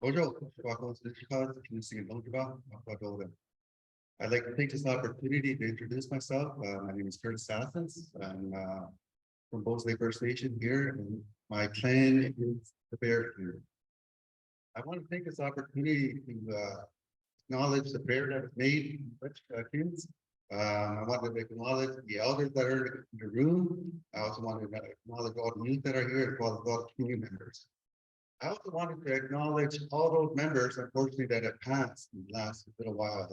Bonjour, I'd like to take this opportunity to introduce myself. My name is Assance. I'm from Bosley First Nation here, and my clan is the Bear Clan. I want to take this opportunity to acknowledge the prayer that was made in Kings. I want to acknowledge the elders that are in the room. I also want to acknowledge all the youth that are here, as well as all the community members. I also wanted to acknowledge all those members, unfortunately, that have passed in the last little while.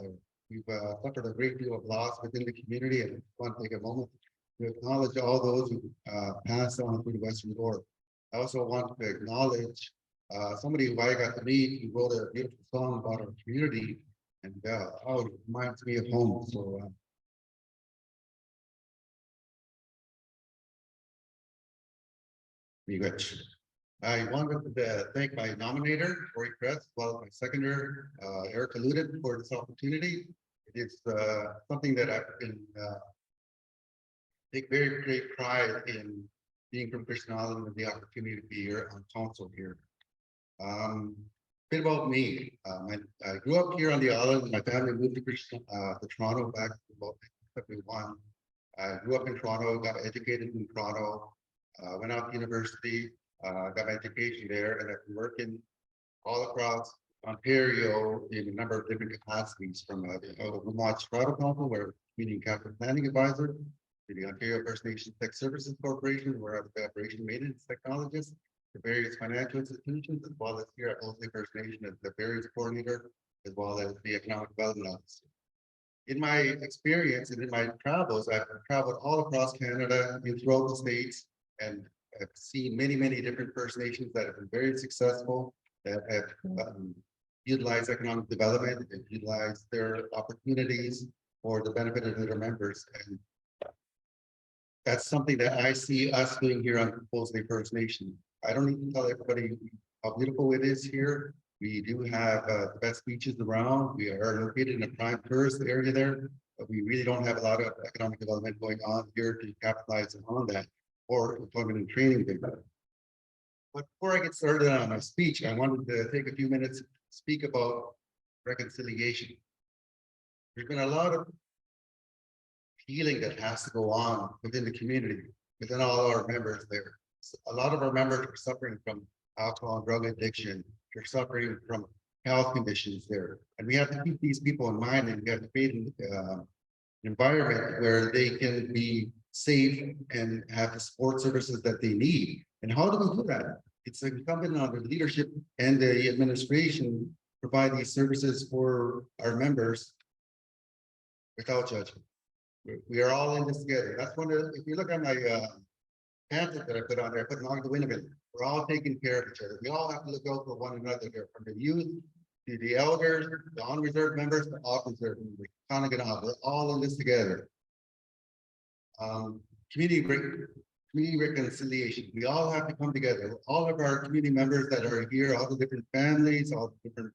We've suffered a great deal of loss within the community, and I want to take a moment to acknowledge all those who passed on through the Western Door. I also want to acknowledge somebody who I got to meet, who wrote a beautiful song about our community, and it reminds me of home. So be rich. I wanted to thank my nominator, Corey Kress, as well as my seconder, Erica Ludin, for this opportunity. It is something that I've been take very great pride in being from Christian Island and the opportunity to be here on council here. Bit about me. I grew up here on the island. My family moved to Toronto back in about 1971. I grew up in Toronto, got educated in Toronto, went out to university. Got my education there, and I've been working all across Ontario in a number of different capacities, from the Vermont Toronto Council, where I'm community capital planning advisor, to the Ontario First Nations Tech Services Corporation, where I'm the operation maintenance technologist, to various financial institutions, as well as here at Bosley First Nation as the various coordinator, as well as the economic development officer. In my experience and in my travels, I've traveled all across Canada and throughout the states, and I've seen many different First Nations that have been very successful, that have utilized economic development and utilized their opportunities for the benefit of their members. And that's something that I see us doing here on Bosley First Nation. I don't need to tell everybody how beautiful it is here. We do have the best beaches around. We are located in a prime tourist area there, but we really don't have a lot of economic development going on here to capitalize on that, or employment and training. But before I get started on my speech, I wanted to take a few minutes to speak about reconciliation. There's been a lot of healing that has to go on within the community, within all our members there. So a lot of our members are suffering from alcohol and drug addiction. They're suffering from health conditions there. And we have to keep these people in mind, and we have to create an environment where they can be safe and have the support services that they need. And how do we do that? It's incumbent on the leadership and the administration to provide these services for our members without judgment. We are all in this together. That's one of if you look at my pamphlet that I put on there, I put along the Winnipeg, we're all taking care of each other. We all have to look out for one another there, from the youth to the elders, the on-reserve members, the off-reserve members. We're all in this together. Community reconciliation. We all have to come together. All of our community members that are here, all the different families, all the different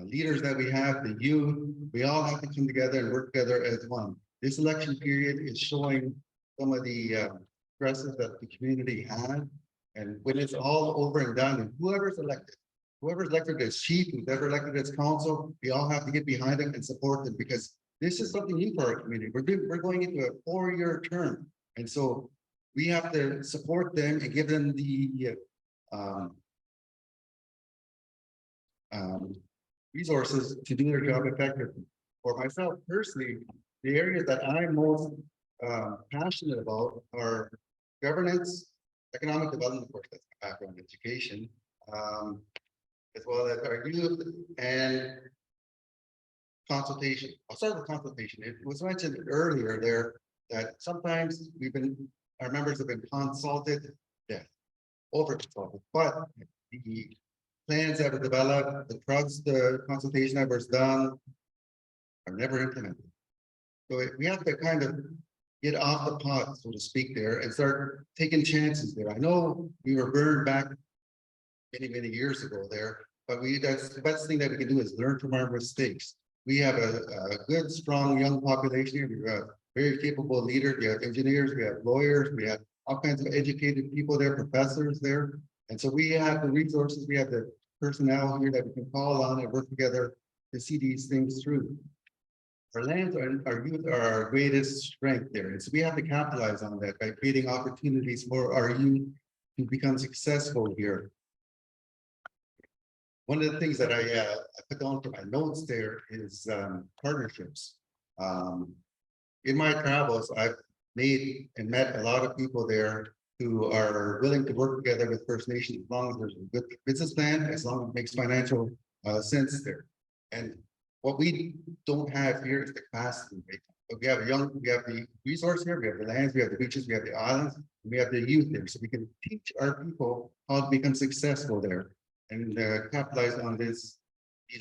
leaders that we have, the youth, we all have to come together and work together as one. This election period is showing some of the stresses that the community had. And when it's all over and done, and whoever's elected as chief, whoever elected as council, we all have to get behind them and support them, because this is something new for our community. We're going into a 4-year term. And so we have to support them and give them the resources to do their job effectively. For myself personally, the areas that I'm most passionate about are governance, economic development, of course, that's my background, education, as well as our youth and consultation. I'll start with consultation. It was mentioned earlier there that sometimes our members have been consulted, over consulted, but the plans that were developed, the consultation that was done are never implemented. So we have to kind of get off the pot, so to speak, there and start taking chances there. I know we were burned back many years ago there, but that's the best thing that we can do is learn from our mistakes. We have a good, strong, young population here. We have very capable leaders. We have engineers, we have lawyers, we have all kinds of educated people there, professors there. And so we have the resources, we have the personnel here that we can call on and work together to see these things through. Our lands and our youth are our greatest strength there. And so we have to capitalize on that by creating opportunities for our youth to become successful here. One of the things that I put down to my notes there is partnerships. In my travels, I've made and met a lot of people there who are willing to work together with First Nations as long as there's a good business plan, as long as it makes financial sense there. And what we don't have here is the capacity. Right? But we have the resource here, we have the lands, we have the beaches, we have the islands, and we have the youth there. So we can teach our people how to become successful there and capitalize on these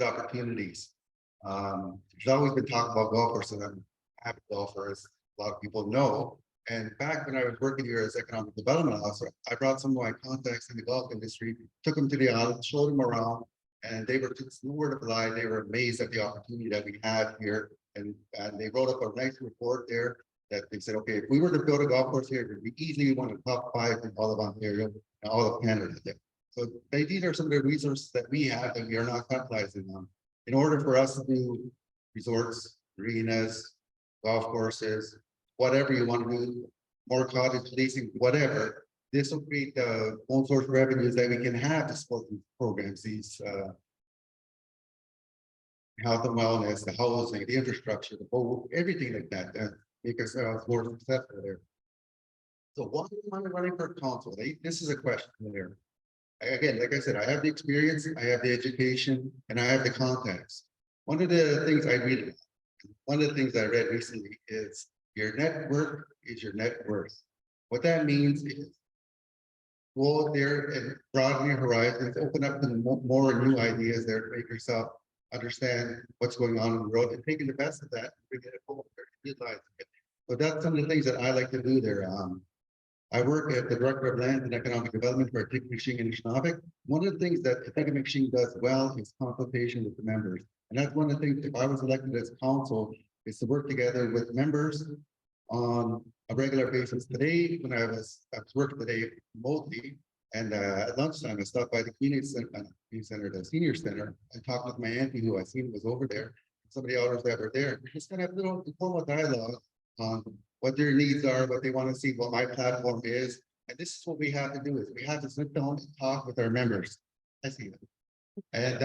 opportunities. There's always been talk about golf courses. I'm a happy golfer, as a lot of people know. And back when I was working here as economic development officer, I brought some of my contacts in the golf industry, took them to the island, showed them around, and they were just no word of a lie. They were amazed at the opportunity that we have here. And they wrote up a nice report there that they said, okay, if we were to build a golf course here, we easily one of the top 5 in all of Ontario and all of Canada there. So these are some of the resources that we have that we are not capitalizing on. In order for us to do resorts, arenas, golf courses, whatever you want to do, more cottage leasing, whatever, this will create the own source revenues that we can have to support these programs, these health and wellness, the housing, the infrastructure, the whole, everything like that, make ourselves more successful there. So why am I running for council? This is a question there. Again, like I said, I have the experience, I have the education, and I have the contacts. One of the things I read, one of the things I read recently is your network is your net worth. What that means is go out there and broaden your horizons, open up to more new ideas there to make yourself understand what's going on in the world and taking the best of that and bring it home there, utilize it. So that's some of the things that I like to do there. I work at the Director of Land and Economic Development for Clipchamp and Anishinaabe. One of the things that Clipchamp does well is consultation with the members. And that's one of the things, if I was elected as council, is to work together with members on a regular basis. Today, when I was working today remotely, and at lunchtime, I stopped by the community center, the senior center, and talked with my auntie who I seen was over there, somebody others that were there. We're just gonna have a little informal dialogue on what their needs are, what they want to see, what my platform is. And this is what we have to do is we have to sit down and talk with our members. I see them. And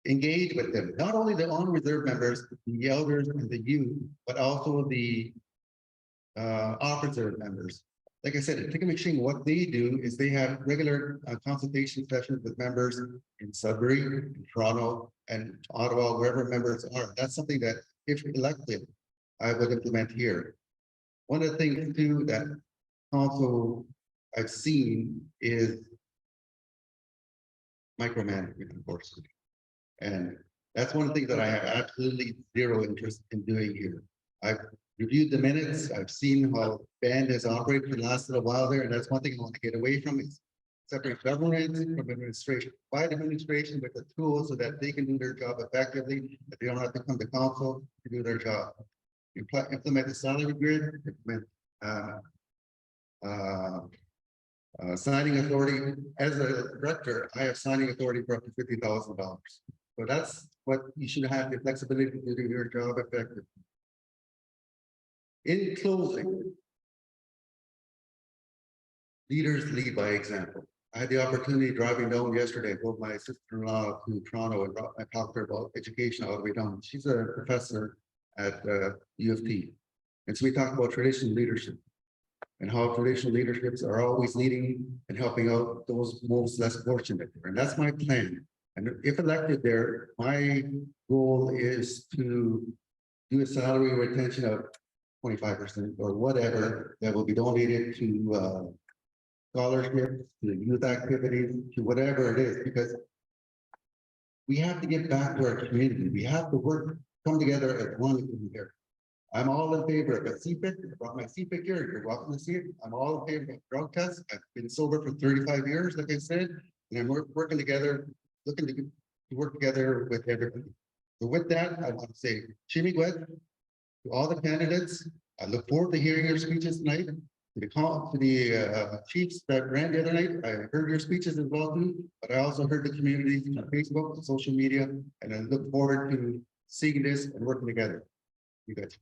engage with them, not only the on-reserve members, the elders and the youth, but also the off-reserve members. Like I said, at Clipchamp, what they do is they have regular consultation sessions with members in Sudbury, in Toronto, and Ottawa, wherever members are. That's something that, if elected, I would implement here. One of the things too that also I've seen is micromanagement, unfortunately. And that's one of the things that I have absolutely zero interest in doing here. I've reviewed the minutes. I've seen how band has operated for the last little while there, and that's one thing I want to get away from is separate government from administration. Provide administration with the tools so that they can do their job effectively, that they don't have to come to council to do their job. Implement the salary grid, implement signing authority. As a director, I have signing authority for up to $50,000. So that's what you should have, the flexibility to do your job effectively. In closing, leaders lead by example. I had the opportunity driving down yesterday, I drove my sister-in-law to Toronto and I talked to her about education all the way down. She's a professor at U of T. And so we talked about traditional leadership and how traditional leaderships are always leading and helping out those most less fortunate. And that's my plan. And if elected there, my goal is to do a salary retention of 25% or whatever that will be donated to scholarships, to youth activities, to whatever it is, because we have to get back to our community. We have to come together as one in here. I'm all in favor of a CPIC. I brought my CPIC here. You're welcome to see it. I'm all in favor of drug tests. I've been sober for 35 years, like I said, and I'm working together, looking to work together with everybody. So with that, I want to say, Shimigwet, to all the candidates, I look forward to hearing your speeches tonight. to the chiefs that ran the other night. I heard your speeches as well too, but I also heard the community on Facebook, social media, and I look forward to seeing this and working together. You guys.